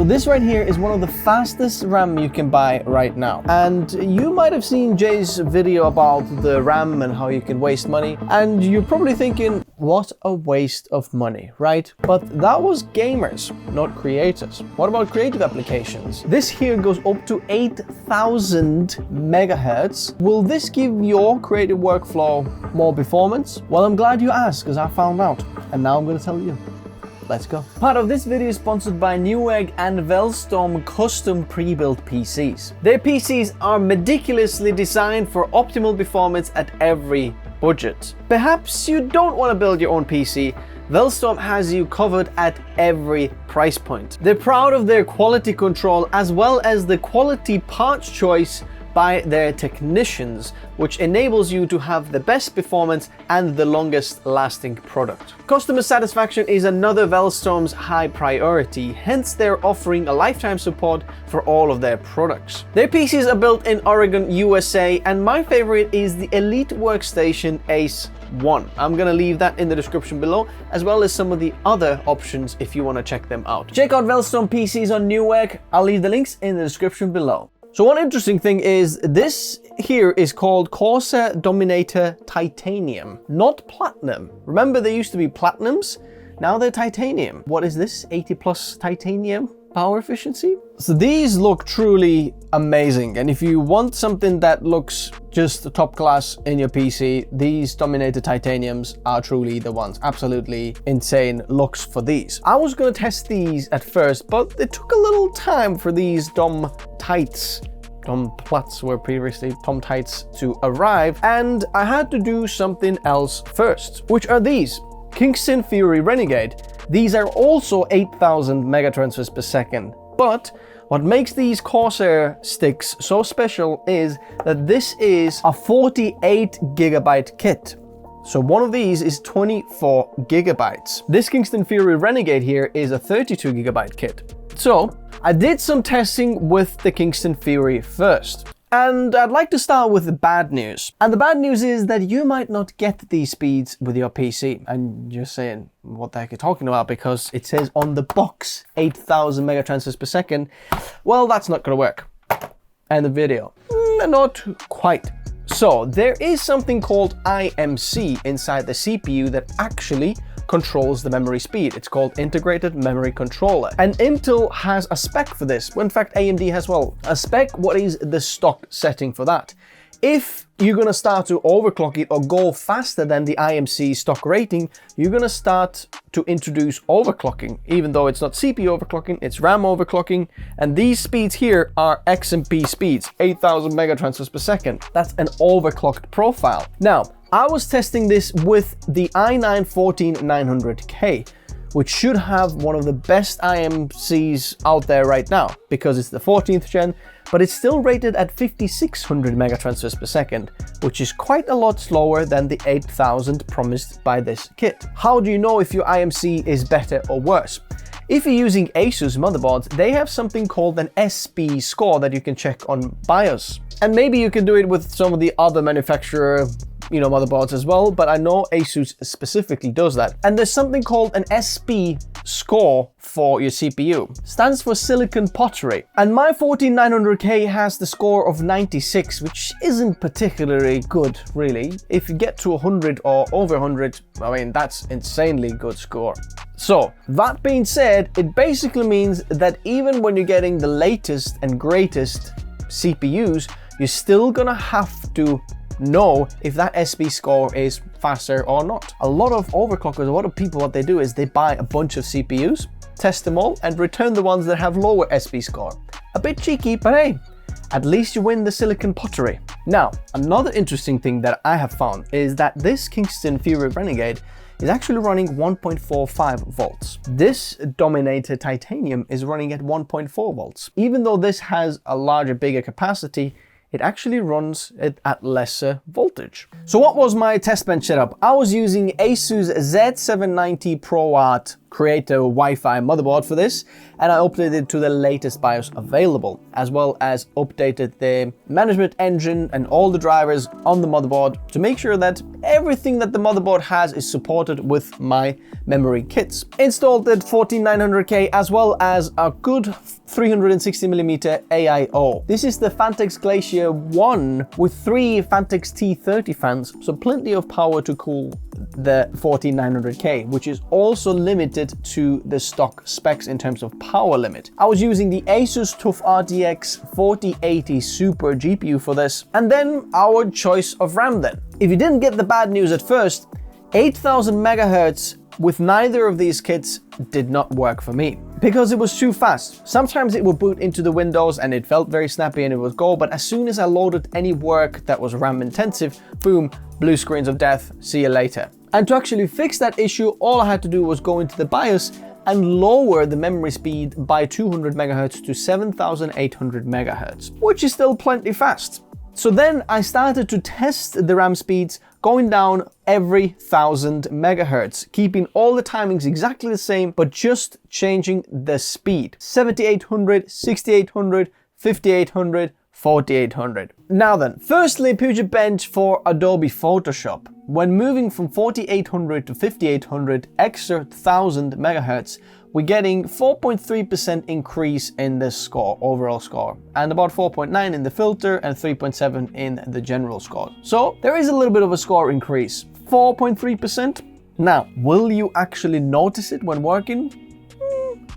this right here is one of the fastest RAM you can buy right now. And you might have seen Jay's video about the RAM and how you can waste money. And you're probably thinking, what a waste of money, right? But that was gamers, not creators. What about creative applications? This here goes up to 8,000 megahertz. Will this give your creative workflow more performance? Well, I'm glad you asked, because I found out. And now I'm going to tell you. Let's go. Part of this video is sponsored by Newegg and Velstorm custom pre-built PCs. Their PCs are meticulously designed for optimal performance at every budget. Perhaps you don't want to build your own PC. Velstorm has you covered at every price point. They're proud of their quality control as well as the quality parts choice by their technicians, which enables you to have the best performance and the longest lasting product. Customer satisfaction is another Velstorm's high priority, hence they're offering a lifetime support for all of their products. Their PCs are built in Oregon, USA, and my favorite is the Elite Workstation Ace 1. I'm gonna leave that in the description below, as well as some of the other options if you want to check them out. Check out Velstorm PCs on Newegg. I'll leave the links in the description below. So one interesting thing is this here is called Corsair Dominator Titanium, not Platinum. Remember, they used to be Platinums, now they're Titanium. What is this? 80 plus Titanium power efficiency? So these look truly amazing, and if you want something that looks just top class in your PC, these Dominator Titaniums are truly the ones. Absolutely insane looks for these. I was gonna test these at first, but it took a little time for these Dom Plats were previously Tom Tights to arrive, and I had to do something else first, which are these Kingston Fury Renegade. These are also 8,000 megatransfers per second, but what makes these Corsair sticks so special is that this is a 48 gigabyte kit. So one of these is 24 gigabytes. This Kingston Fury Renegade here is a 32 gigabyte kit. So I did some testing with the Kingston Fury first. And I'd like to start with the bad news. And the bad news is that you might not get these speeds with your PC. And you're saying, what the heck are you talking about? Because it says on the box 8,000 megatransfers per second. Well, that's not gonna work. And the video, not quite. So there is something called IMC inside the CPU that actually controls the memory speed. It's called Integrated Memory Controller. And Intel has a spec for this. Well, in fact, AMD has well. A spec, what is the stock setting for that? If you're gonna start to overclock it or go faster than the IMC stock rating, you're gonna start to introduce overclocking, even though it's not CPU overclocking, it's RAM overclocking. And these speeds here are XMP speeds, 8,000 megatransfers per second. That's an overclocked profile. Now, I was testing this with the i9-14900K, which should have one of the best IMCs out there right now, because it's the 14th gen, but it's still rated at 5,600 megatransfers per second, which is quite a lot slower than the 8,000 promised by this kit. How do you know if your IMC is better or worse? If you're using Asus motherboards, they have something called an SB score that you can check on BIOS. And maybe you can do it with some of the other manufacturer motherboards as well, but I know Asus specifically does that. And there's something called an SB score for your CPU. Stands for silicon pottery. And my 14900K has the score of 96, which isn't particularly good, really. If you get to 100 or over 100, I mean, that's insanely good score. So, that being said, it basically means that even when you're getting the latest and greatest CPUs, you're still gonna have to know if that SB score is faster or not. A lot of overclockers, a lot of people, what they do is they buy a bunch of CPUs, test them all, and return the ones that have lower SB score. A bit cheeky, but hey, at least you win the silicon pottery. Now, another interesting thing that I have found is that this Kingston Fury Renegade is actually running 1.45 volts. This Dominator Titanium is running at 1.4 volts. Even though this has a larger, bigger capacity, it actually runs it at lesser voltage. So what was my test bench setup? I was using Asus Z790 ProArt create a Wi-Fi motherboard for this, and I updated it to the latest BIOS available, as well as updated the management engine and all the drivers on the motherboard to make sure that everything that the motherboard has is supported with my memory kits. Installed the 14900K as well as a good 360mm AIO. This is the Phanteks Glacier 1 with 3 Phanteks T30 fans, so plenty of power to cool the 14900K, which is also limited to the stock specs in terms of power limit. I was using the Asus TUF RTX 4080 Super GPU for this, and then our choice of RAM then. If you didn't get the bad news at first, 8000 megahertz with neither of these kits did not work for me because it was too fast. Sometimes it would boot into the Windows and it felt very snappy and it would go, but as soon as I loaded any work that was RAM intensive, boom, blue screens of death, see you later. And to actually fix that issue, all I had to do was go into the BIOS and lower the memory speed by 200 megahertz to 7800 megahertz, which is still plenty fast. So then I started to test the RAM speeds going down every 1000 megahertz, keeping all the timings exactly the same, but just changing the speed. 7800, 6800, 5800, 4800. Now then, firstly, Puget Bench for Adobe Photoshop. When moving from 4800 to 5800, extra 1000 megahertz, we're getting 4.3% increase in the score, overall score, and about 4.9 in the filter and 3.7 in the general score. So there is a little bit of a score increase, 4.3%. Now, will you actually notice it when working?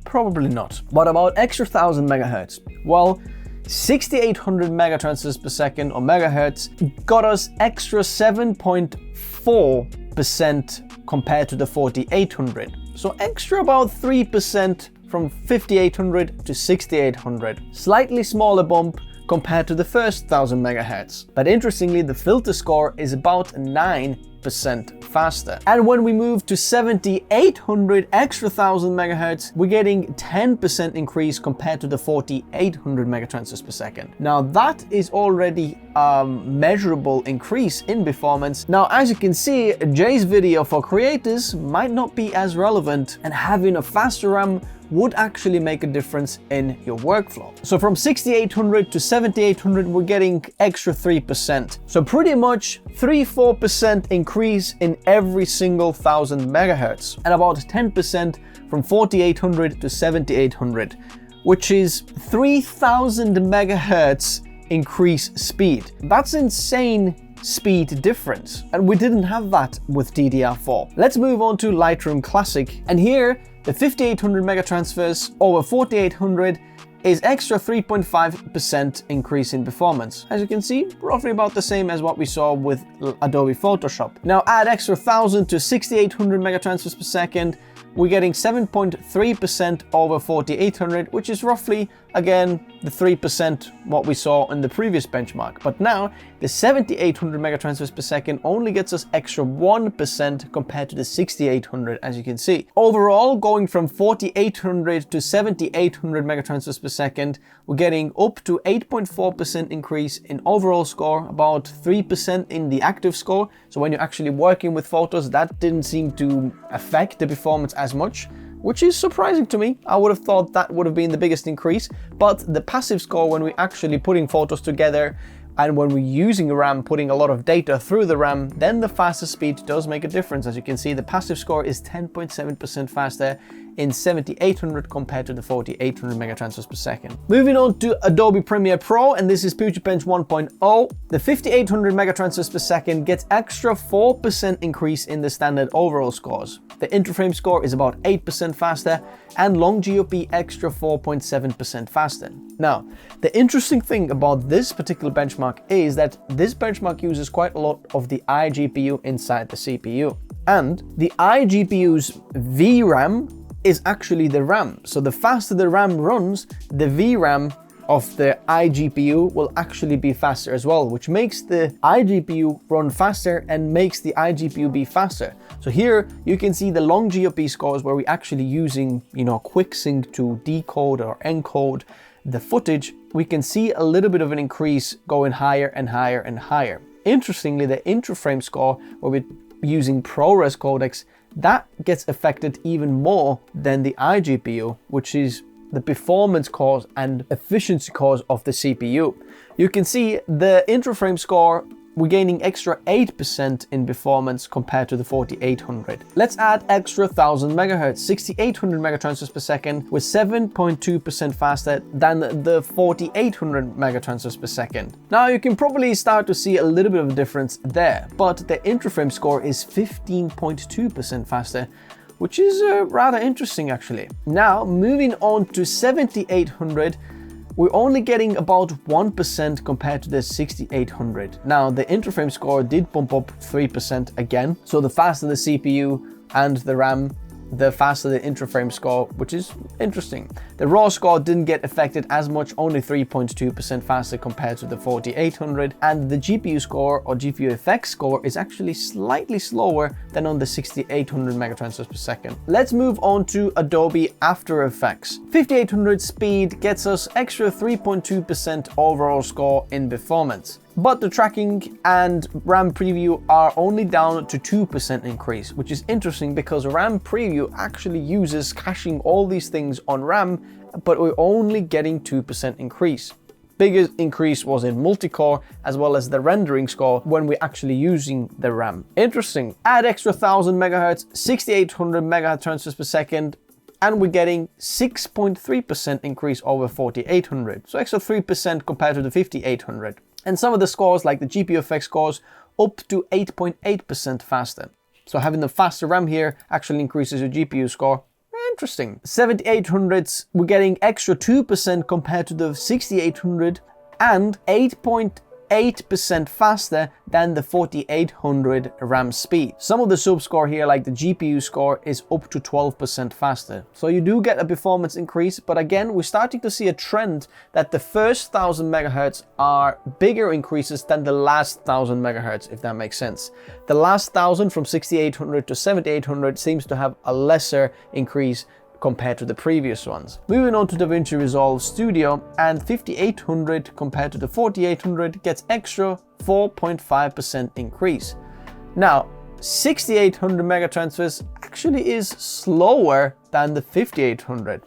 Probably not. What about extra 1000 megahertz? Well, 6800 megatransfers per second or megahertz got us extra 7.4% compared to the 4800. So extra about 3% from 5800 to 6800. Slightly smaller bump compared to the first 1000 megahertz. But interestingly, the filter score is about 9% faster. And when we move to 7800 extra 1000 megahertz, we're getting 10% increase compared to the 4800 megatransfers per second. Now that is already a measurable increase in performance. Now, as you can see, Jay's video for creators might not be as relevant, and having a faster RAM would actually make a difference in your workflow. So from 6800 to 7800, we're getting extra 3%. So pretty much 3-4% increase in every single 1000 megahertz, and about 10% from 4800 to 7800, which is 3000 megahertz increase speed. That's insane speed difference, and we didn't have that with DDR4. Let's move on to Lightroom Classic, and here the 5800 megatransfers over 4800 is extra 3.5% increase in performance. As you can see, roughly about the same as what we saw with Adobe Photoshop. Now add extra 1000 to 6800 megatransfers per second, we're getting 7.3% over 4800, which is roughly, again, the 3% what we saw in the previous benchmark. But now, the 7800 megatransfers per second only gets us extra 1% compared to the 6800, as you can see. Overall, going from 4800 to 7800 megatransfers per second, we're getting up to 8.4% increase in overall score, about 3% in the active score. So when you're actually working with photos, that didn't seem to affect the performance as much, which is surprising to me. I would have thought that would have been the biggest increase, but the passive score, when we're actually putting photos together and when we're using RAM, putting a lot of data through the RAM, then the faster speed does make a difference. As you can see, the passive score is 10.7% faster in 7800 compared to the 4800 megatransfers per second. Moving on to Adobe Premiere Pro, and this is Puget Bench 1.0. The 5800 megatransfers per second gets extra 4% increase in the standard overall scores. The interframe score is about 8% faster, and long GOP extra 4.7% faster. Now, the interesting thing about this particular benchmark is that this benchmark uses quite a lot of the iGPU inside the CPU. And the iGPU's VRAM is actually the RAM. So the faster the RAM runs, the VRAM of the iGPU will actually be faster as well, which makes the iGPU run faster and makes the iGPU be faster. So here you can see the long GOP scores where we're actually using, QuickSync to decode or encode the footage. We can see a little bit of an increase going higher and higher and higher. Interestingly, the interframe score where we're using ProRes codecs that gets affected even more than the iGPU, which is the performance cores and efficiency cores of the CPU. You can see the intra-frame score, we're gaining extra 8% in performance compared to the 4800. Let's add extra 1000 MHz, 6800 megatransfers per second, with 7.2% faster than the 4800 megatransfers per second. Now you can probably start to see a little bit of a difference there, but the intra-frame score is 15.2% faster, which is rather interesting actually. Now moving on to 7800, we're only getting about 1% compared to the 6800. Now the intra-frame score did bump up 3% again, so the faster the CPU and the RAM, the faster the intra-frame score, which is interesting. The raw score didn't get affected as much, only 3.2% faster compared to the 4800, and the GPU score or GPU effects score is actually slightly slower than on the 6800 megatransfers per second. Let's move on to Adobe After Effects. 5800 speed gets us extra 3.2% overall score in performance. But the tracking and RAM preview are only down to 2% increase, which is interesting because RAM preview actually uses caching all these things on RAM, but we're only getting 2% increase. Biggest increase was in multi-core as well as the rendering score when we're actually using the RAM. Interesting. Add extra 1000 MHz, 6800 megahertz transfers per second, and we're getting 6.3% increase over 4800. So extra 3% compared to the 5800. And some of the scores, like the GPU effects scores, up to 8.8% faster. So having the faster RAM here actually increases your GPU score. Interesting. 7800s, we're getting extra 2% compared to the 6800 and 8.8% faster than the 4800 RAM speed. Some of the sub-score here, like the GPU score, is up to 12% faster. So you do get a performance increase, but again, we're starting to see a trend that the first 1000 megahertz are bigger increases than the last 1000 megahertz, if that makes sense. The last 1000 from 6800 to 7800 seems to have a lesser increase compared to the previous ones. Moving on to DaVinci Resolve Studio, and 5800 compared to the 4800 gets extra 4.5% increase. Now, 6800 megatransfers actually is slower than the 5800,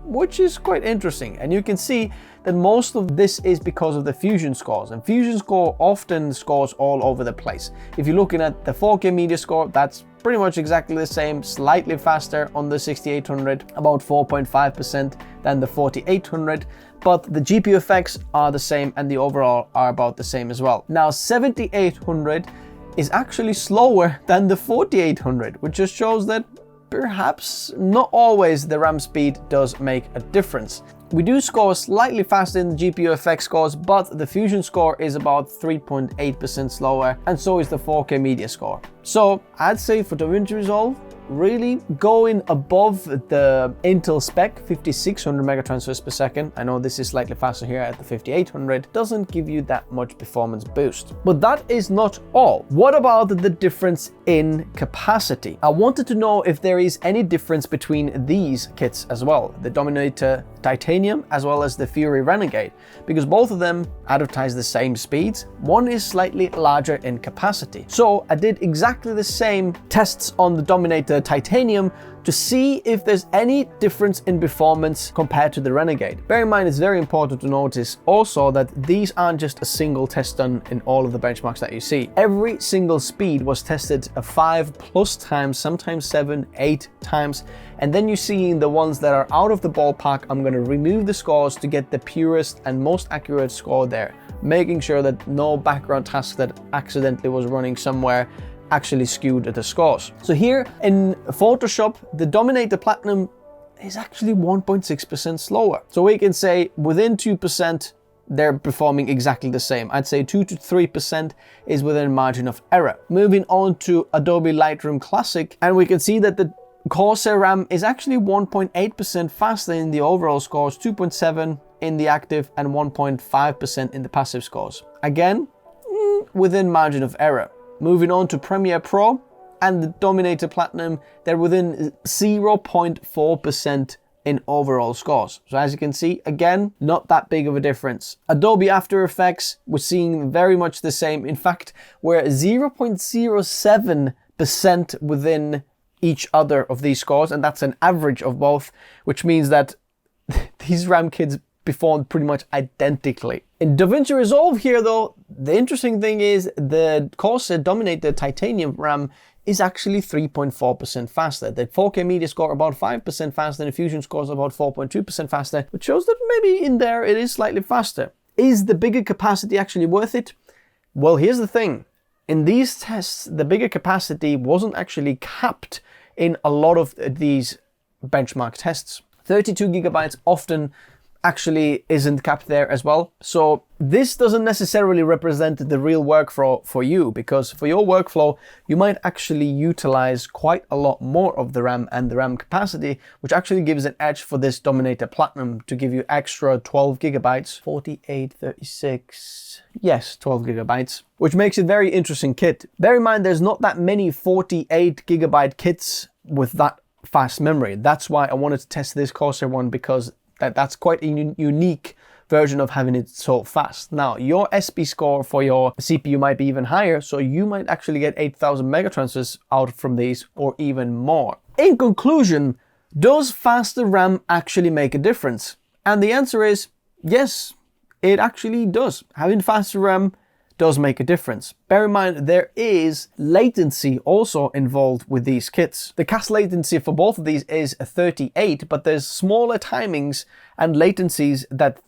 which is quite interesting. And you can see that most of this is because of the fusion scores, and fusion score often scores all over the place. If you're looking at the 4K media score, that's pretty much exactly the same, slightly faster on the 6800, about 4.5% than the 4800, but the GPU effects are the same and the overall are about the same as well. Now 7800 is actually slower than the 4800, which just shows that perhaps not always the RAM speed does make a difference. We do score slightly faster in the GPU effects scores, but the fusion score is about 3.8% slower, and so is the 4K media score. So I'd say for DaVinci Resolve, really going above the Intel spec 5600 megatransfers per second. I know this is slightly faster here at the 5800, doesn't give you that much performance boost. But that is not all. What about the difference in capacity? I wanted to know if there is any difference between these kits as well, the Dominator Titanium as well as the Fury Renegade, because both of them advertise the same speeds. One is slightly larger in capacity. So I did exactly the same tests on the Dominator Titanium to see if there's any difference in performance compared to the Renegade. Bear in mind, it's very important to notice also that these aren't just a single test done in all of the benchmarks that you see. Every single speed was tested 5+ times, sometimes 7, 8 times. And then you see the ones that are out of the ballpark, I'm going to remove the scores to get the purest and most accurate score there, making sure that no background task that accidentally was running somewhere actually skewed the scores. So here in Photoshop, the Dominator Platinum is actually 1.6% slower. So we can say within 2%, they're performing exactly the same. I'd say 2 to 3% is within margin of error. Moving on to Adobe Lightroom Classic, and we can see that the Corsair RAM is actually 1.8% faster in the overall scores, 2.7 in the active and 1.5% in the passive scores. Again, within margin of error. Moving on to Premiere Pro and the Dominator Platinum, they're within 0.4% in overall scores. So as you can see, again, not that big of a difference. Adobe After Effects, we're seeing very much the same. In fact, we're 0.07% within each other of these scores, and that's an average of both, which means that these RAM kits performed pretty much identically. In DaVinci Resolve here though, the interesting thing is the Corsair Dominator Titanium RAM is actually 3.4% faster. The 4K media score about 5% faster, and the Fusion score is about 4.2% faster, which shows that maybe in there it is slightly faster. Is the bigger capacity actually worth it? Well, here's the thing. In these tests, the bigger capacity wasn't actually capped in a lot of these benchmark tests. 32 gigabytes often actually isn't capped there as well. So this doesn't necessarily represent the real workflow for you, because for your workflow, you might actually utilize quite a lot more of the RAM and the RAM capacity, which actually gives an edge for this Dominator Platinum to give you extra 12 gigabytes, 48, 36, yes, 12 gigabytes, which makes it a very interesting kit. Bear in mind, there's not that many 48 gigabyte kits with that fast memory. That's why I wanted to test this Corsair one, because that's quite a unique version of having it so fast. Now, your SP score for your CPU might be even higher, so you might actually get 8,000 megatransfers out from these, or even more. In conclusion, does faster RAM actually make a difference? And the answer is yes, it actually does. Having faster RAM does make a difference. Bear in mind, there is latency also involved with these kits. The cast latency for both of these is 38, but there's smaller timings and latencies that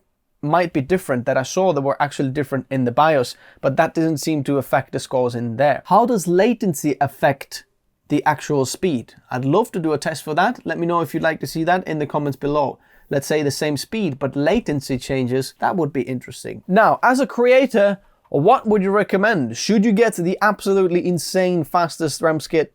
might be different, that I saw that were actually different in the BIOS, but that doesn't seem to affect the scores in there. How does latency affect the actual speed? I'd love to do a test for that. Let me know if you'd like to see that in the comments below. Let's say the same speed, but latency changes. That would be interesting. Now, as a creator, what would you recommend? Should you get the absolutely insane fastest RAM kit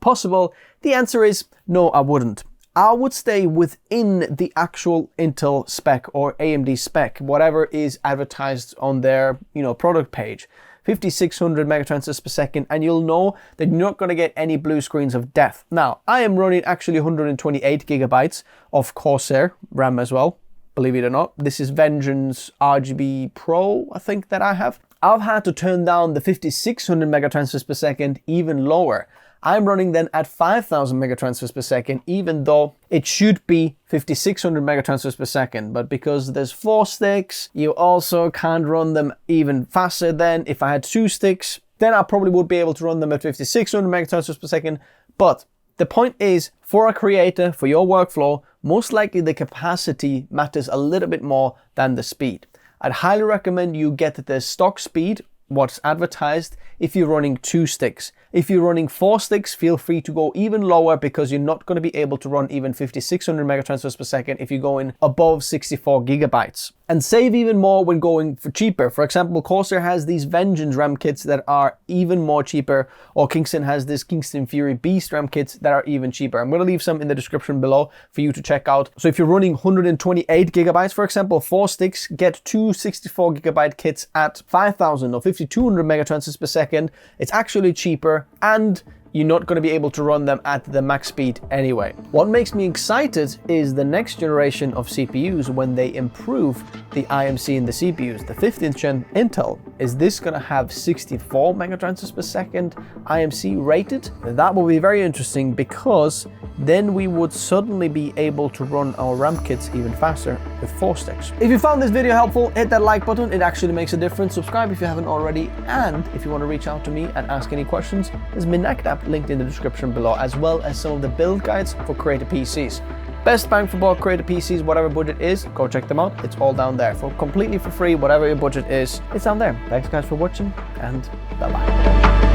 possible? The answer is no, I wouldn't. I would stay within the actual Intel spec or AMD spec, whatever is advertised on their, product page. 5600 megatransfers per second, and you'll know that you're not going to get any blue screens of death. Now, I am running actually 128 gigabytes of Corsair RAM as well. Believe it or not, this is Vengeance RGB Pro, I think that I have. I've had to turn down the 5600 megatransfers per second even lower. I'm running then at 5000 megatransfers per second, even though it should be 5600 megatransfers per second. But because there's 4 sticks, you also can't run them even faster than if I had 2 sticks. Then I probably would be able to run them at 5600 megatransfers per second. But the point is, for a creator, for your workflow, most likely the capacity matters a little bit more than the speed. I'd highly recommend you get the stock speed, what's advertised, if you're running 2 sticks. If you're running 4 sticks, feel free to go even lower, because you're not going to be able to run even 5600 megatransfers per second if you're going above 64 gigabytes. And save even more when going for cheaper. For example, Corsair has these Vengeance RAM kits that are even more cheaper, or Kingston has this Kingston Fury Beast RAM kits that are even cheaper. I'm going to leave some in the description below for you to check out. So if you're running 128 gigabytes, for example, 4 sticks, get 2 64 gigabyte kits at 5000 or 5200 megatransfers per second. It's actually cheaper, and you're not going to be able to run them at the max speed anyway. What makes me excited is the next generation of CPUs when they improve the IMC in the CPUs. The 15th gen Intel, is this going to have 64 megatransfers per second IMC rated? That will be very interesting, because then we would suddenly be able to run our RAM kits even faster with 4 sticks. If you found this video helpful, hit that like button. It actually makes a difference. Subscribe if you haven't already. And if you want to reach out to me and ask any questions, there's Midnight app linked in the description below, as well as some of the build guides for creator PCs. Best bang for buck creator PCs, whatever budget is, go check them out. It's all down there completely for free. Whatever your budget is, it's down there. Thanks guys for watching, and bye bye.